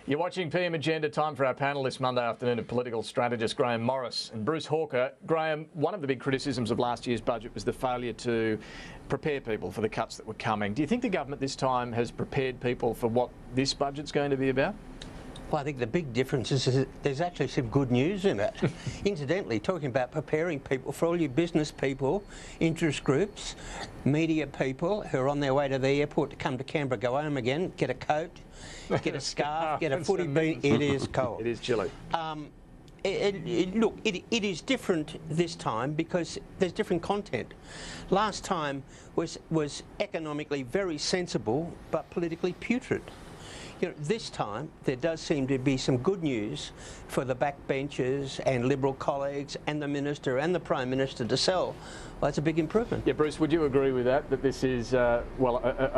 You're watching PM Agenda. Time for our panel this Monday afternoon of political strategist Grahame Morris and Bruce Hawker. Grahame, one of the big criticisms of last year's budget was the failure to prepare people for the cuts that were coming. Do you think the government this time has prepared people for what this budget's going to be about? Well, I think the big difference is there's actually some good news in it. Incidentally, talking about preparing people, for all you business people, interest groups, media people who are on their way to the airport to come to Canberra, go home again, get a coat, get a scarf, get a footy bean. It is cold. It is chilly. Look, it is different this time because there's different content. Last time was economically very sensible but politically putrid. You know, this time there does seem to be some good news for the backbenchers and Liberal colleagues and the Minister and the Prime Minister to sell. Well, that's a big improvement. Yeah, Bruce, would you agree with that this is, a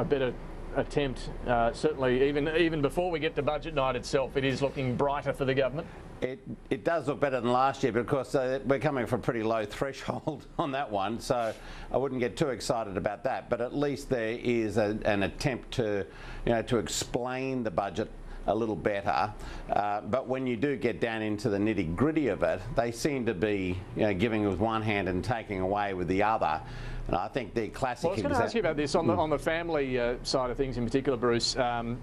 better attempt, certainly even before we get to budget night itself, it is looking brighter for the government? It does look better than last year, but of course we're coming from a pretty low threshold on that one, so I wouldn't get too excited about that. But at least there is an attempt to explain the budget a little better. But when you do get down into the nitty-gritty of it, they seem to be giving with one hand and taking away with the other. And I think the classic. Well, I was going to ask you about this on the family side of things in particular, Bruce.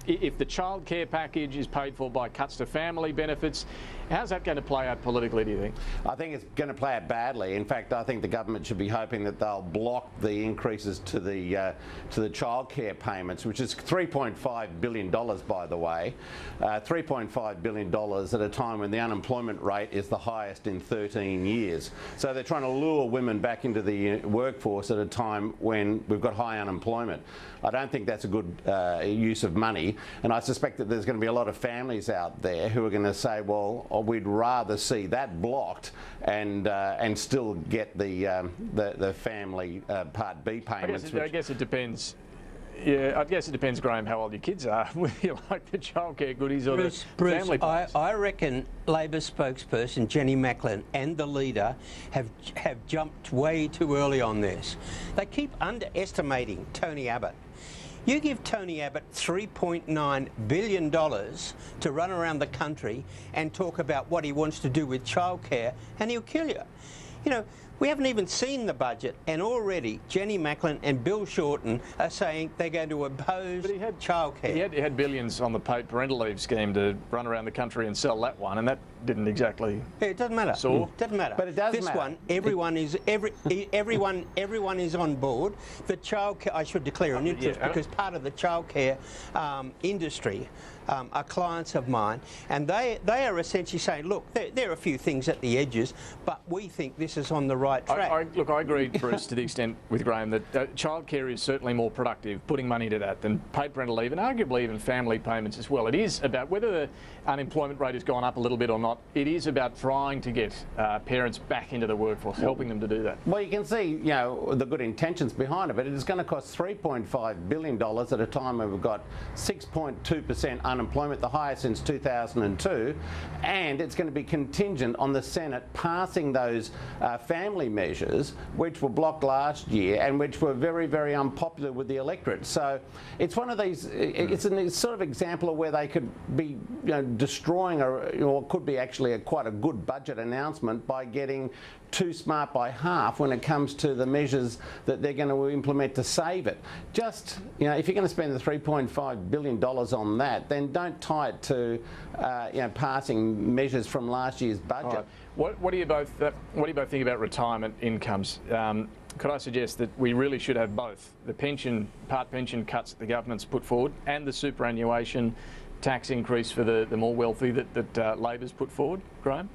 If the childcare package is paid for by cuts to family benefits, how's that going to play out politically, do you think? I think it's going to play out badly. In fact, I think the government should be hoping that they'll block the increases to the childcare payments, which is $3.5 billion, by the way. $3.5 billion at a time when the unemployment rate is the highest in 13 years. So they're trying to lure women back into the workforce at a time when we've got high unemployment. I don't think that's a good use of money, and I suspect that there's going to be a lot of families out there who are going to say, well, we'd rather see that blocked and still get the family Part B payments. I guess it depends. Yeah, I guess it depends, Grahame, how old your kids are, whether you like the childcare goodies or the family plans. I reckon Labor spokesperson Jenny Macklin and the leader have jumped way too early on this. They keep underestimating Tony Abbott. You give Tony Abbott $3.9 billion to run around the country and talk about what he wants to do with childcare, and he'll kill you. You know, we haven't even seen the budget, and already Jenny Macklin and Bill Shorten are saying they're going to oppose childcare. He had billions on the paid parental leave scheme to run around the country and sell that one, and that didn't exactly. Yeah, it doesn't matter. It doesn't matter. But it does matter. This one, everyone is on board. The childcare, I should declare an interest because part of the childcare industry are clients of mine, and they are essentially saying, look, there are a few things at the edges, but we think this is on the right track. Look, I agree, Bruce, to the extent with Grahame that childcare is certainly more productive, putting money into that, than paid parental leave and arguably even family payments as well. It is about whether the unemployment rate has gone up a little bit or not. It is about trying to get parents back into the workforce, helping them to do that. Well, you can see, the good intentions behind it, but it is going to cost $3.5 billion at a time when we've got 6.2% unemployment, the highest since 2002, and it's going to be contingent on the Senate passing those family measures, which were blocked last year and which were very, very unpopular with the electorate. So it's one of these, it's a sort of example of where they could be destroying or could be actually quite a good budget announcement by getting too smart by half when it comes to the measures that they're going to implement to save it. Just, if you're going to spend the $3.5 billion on that, then don't tie it to, passing measures from last year's budget. Right. What do you both think about retirement incomes? Could I suggest that we really should have both the part pension cuts that the government's put forward and the superannuation tax increase for the more wealthy that Labor's put forward, Grahame?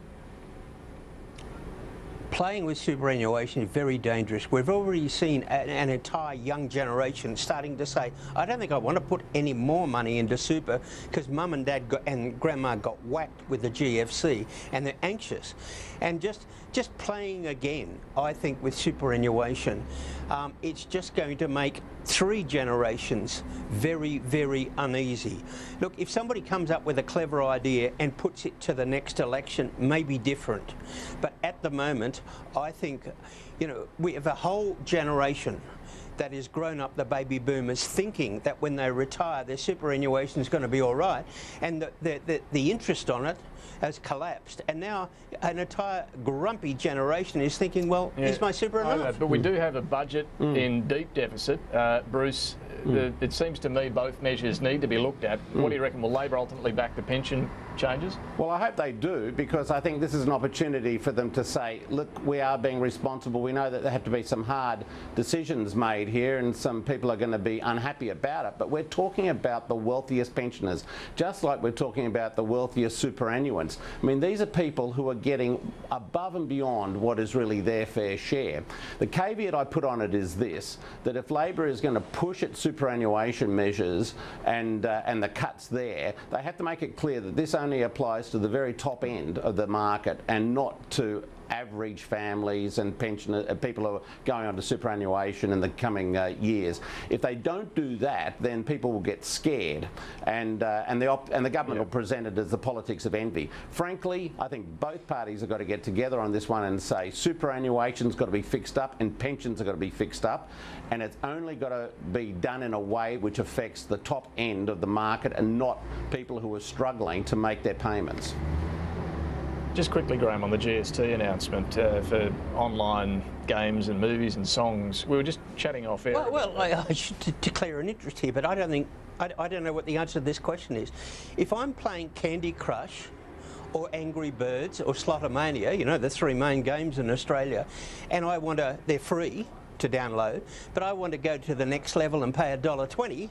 Playing with superannuation is very dangerous. We've already seen an entire young generation starting to say, I don't think I want to put any more money into super because mum and dad and grandma got whacked with the GFC and they're anxious. And just playing again, I think, with superannuation, it's just going to make 3 generations very, very uneasy. Look, if somebody comes up with a clever idea and puts it to the next election, may be different. But at the moment, I think, we have a whole generation that has grown up the baby boomers thinking that when they retire their superannuation is going to be all right, and the interest on it has collapsed, and now an entire grumpy generation is thinking, well, is my super enough? But we do have a budget in deep deficit. Bruce, it seems to me both measures need to be looked at. What do you reckon? Will Labor ultimately back the pension changes? Well, I hope they do, because I think this is an opportunity for them to say, look, we are being responsible. We know that there have to be some hard decisions made here and some people are going to be unhappy about it, but we're talking about the wealthiest pensioners, just like we're talking about the wealthiest superannuants. I mean, these are people who are getting above and beyond what is really their fair share. The caveat I put on it is this, that if Labor is going to push its superannuation measures and the cuts there, they have to make it clear that this only applies to the very top end of the market and not to average families and pensioners, people who are going on to superannuation in the coming years. If they don't do that, then people will get scared, and the government will present it as the politics of envy. Frankly, I think both parties have got to get together on this one and say superannuation's got to be fixed up and pensions have got to be fixed up, and it's only got to be done in a way which affects the top end of the market and not people who are struggling to make their payments. Just quickly, Grahame, on the GST announcement for online games and movies and songs. We were just chatting off air. Well, I should declare an interest here, but I don't know what the answer to this question is. If I'm playing Candy Crush or Angry Birds or Slotomania, you know, the three main games in Australia, and they're free to download, but I want to go to the next level and pay $1.20,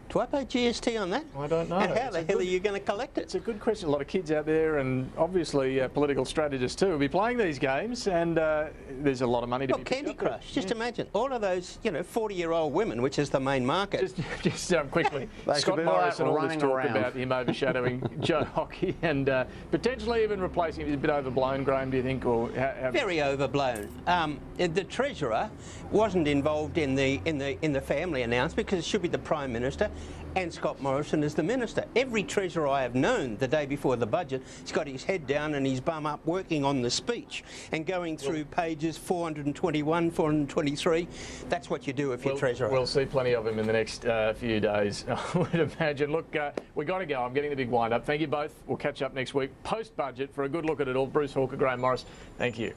do I pay GST on that? I don't know. And how the hell are you going to collect it? It's a good question. A lot of kids out there, and obviously political strategists too, will be playing these games, and there's a lot of money to be picked Candy up Crush. Just imagine all of those, 40-year-old women, which is the main market. Just quickly, Scott Morris and all this talk about him overshadowing Joe Hockey and potentially even replacing him is a bit overblown, Grahame, do you think? Or Very overblown. The Treasurer wasn't involved in the family announcement because it should be the Prime Minister, and Scott Morrison is the Minister. Every Treasurer I have known the day before the budget has got his head down and his bum up working on the speech and going through pages 421, 423. That's what you do if you're Treasurer. We'll see plenty of him in the next few days, I would imagine. Look, we've got to go. I'm getting the big wind up. Thank you both. We'll catch up next week post-budget for a good look at it all. Bruce Hawker, Grahame Morris, thank you.